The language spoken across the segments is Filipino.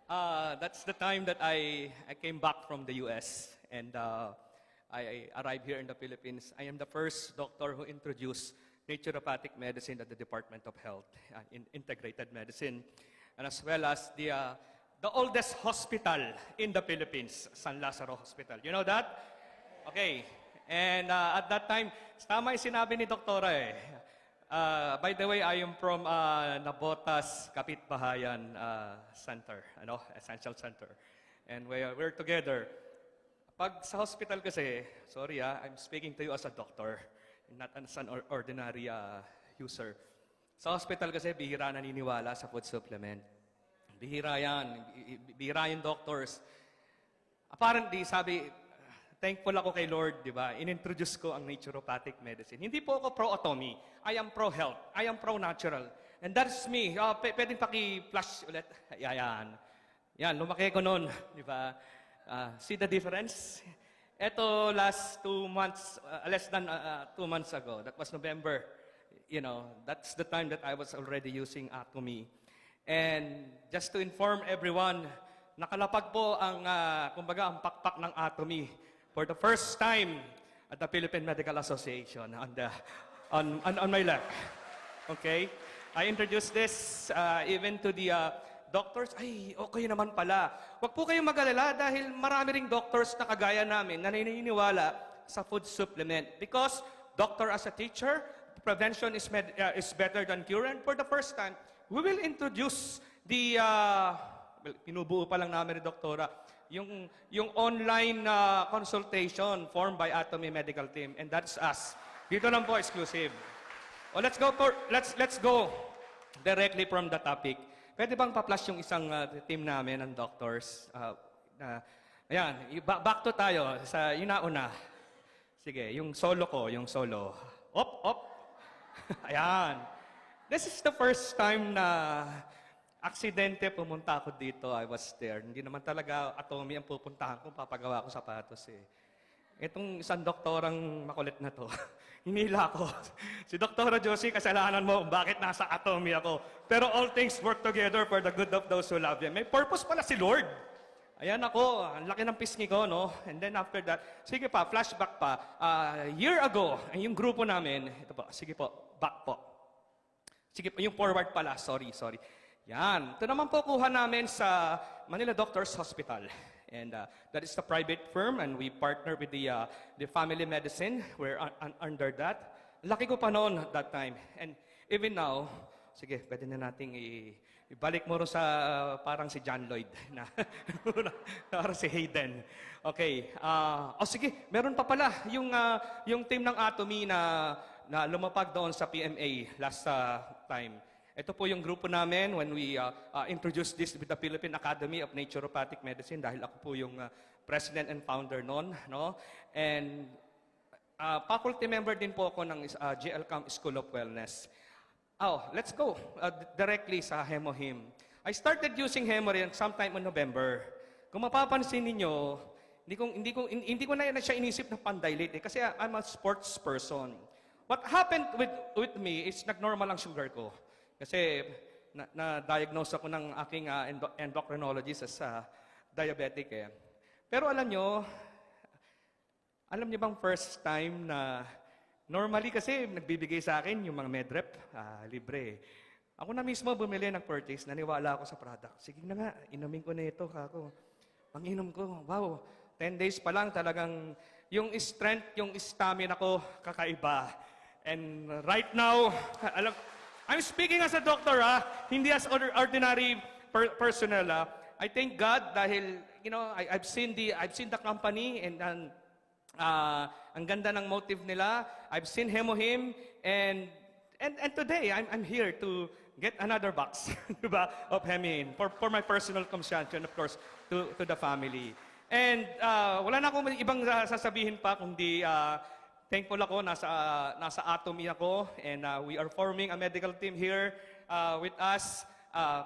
That's the time that I came back from the US and I arrived here in the Philippines. I am the first doctor who introduced naturopathic medicine at the Department of Health in integrated medicine, and as well as the oldest hospital in the Philippines, San Lazaro Hospital. You know that? Okay. And at that time, tama yung sinabi ni Doktora eh. By the way, I am from Nabotas Kapitbahayan Center, Essential Center. And we're together. Pag sa hospital kasi, sorry I'm speaking to you as a doctor, not as an ordinary user. Sa hospital kasi, bihira naniniwala sa food supplement. Bihira yan. Bihira yung doctors. Apparently, sabi, thankful ako kay Lord, di ba? Inintroduce ko ang naturopathic medicine. Hindi po ako pro-atomy. I am pro-health. I am pro-natural. And that's me. Pwedeng paki-flash ulit. Yan. Yan, lumaki ko noon. Di ba? See the difference? Ito, last 2 months, less than 2 months ago, that was November, that's the time that I was already using Atomy. And just to inform everyone, nakalapag po ang, kumbaga, ang pakpak ng Atomy for the first time at the Philippine Medical Association on my left. Okay? I introduced this even to the doctors. Ay, okay naman pala. Huwag po kayong mag-alala dahil marami ring doctors na kagaya namin na naniniwala sa food supplement. Because doctor as a teacher, prevention is better than cure. And for the first time, we will introduce the, pinubuo pa lang namin ni Doktora, yung online consultation formed by Atomy Medical Team. And that's us. Dito lang po, exclusive. Oh, let's go directly from the topic. Pwede bang pa-flash yung isang team namin ng doctors? Ayan, back to tayo sa yung nauna. Sige, yung solo ko, yung solo. Op. Ayan. This is the first time na aksidente pumunta ako dito. I was there. Hindi naman talaga Atomy ang pupuntahan ko, papagawa ko sapatos eh. Itong isang doktorang makulit na to, hinila ko. Si Doktora Josie, kasalanan mo bakit nasa Atomy ako. Pero all things work together for the good of those who love Him. May purpose pala si Lord. Ayan ako, ang laki ng pisngi ko, no? And then after that, sige pa, flashback pa. Year ago, yung grupo namin, ito po, sige po, back po. Sige po, yung forward pala, sorry. Yan, ito naman po kuha namin sa Manila Doctors Hospital. And that is the private firm, and we partner with the family medicine. We're under that. Laki ko pa noon at that time. And even now, sige, pwede na nating ibalik mo rin sa parang si John Lloyd, na parang si Hayden. Okay. Sige, meron pa pala yung team ng Atomy na lumapag doon sa PMA last time. Ito po yung grupo namin when we introduced this with the Philippine Academy of Naturopathic Medicine dahil ako po yung president and founder noon. No? And faculty member din po ako ng GLCAM School of Wellness. Let's go directly sa HemoHim. I started using HemoHim sometime in November. Kung mapapansin ninyo, hindi ko na siya inisip na pandilate kasi I'm a sports person. What happened with me is nag-normal ang sugar ko. Kasi na-diagnose ako ng aking endocrinologist as diabetic eh. Pero alam nyo bang first time na normally kasi nagbibigay sa akin yung mga medrep, libre. Ako na mismo bumili ng purchase, naniwala ako sa product. Sige na nga, inumin ko na ito, kako. Panginom ko, wow, 10 days pa lang talagang yung strength, yung stamina ko kakaiba. And right now, I'm speaking as a doctor, hindi as ordinary personnel. I thank God dahil I've seen the company and ang ganda ng motive nila. I've seen HemoHim and today I'm here to get another box of HemoHim for my personal consumption, of course, to the family. And wala na akong ibang sasabihin pa kundi thankful ako, nasa Atomy ako, and we are forming a medical team here with us.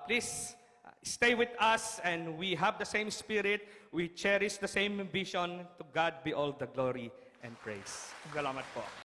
Please stay with us, and we have the same spirit. We cherish the same vision. To God be all the glory and praise. Salamat po.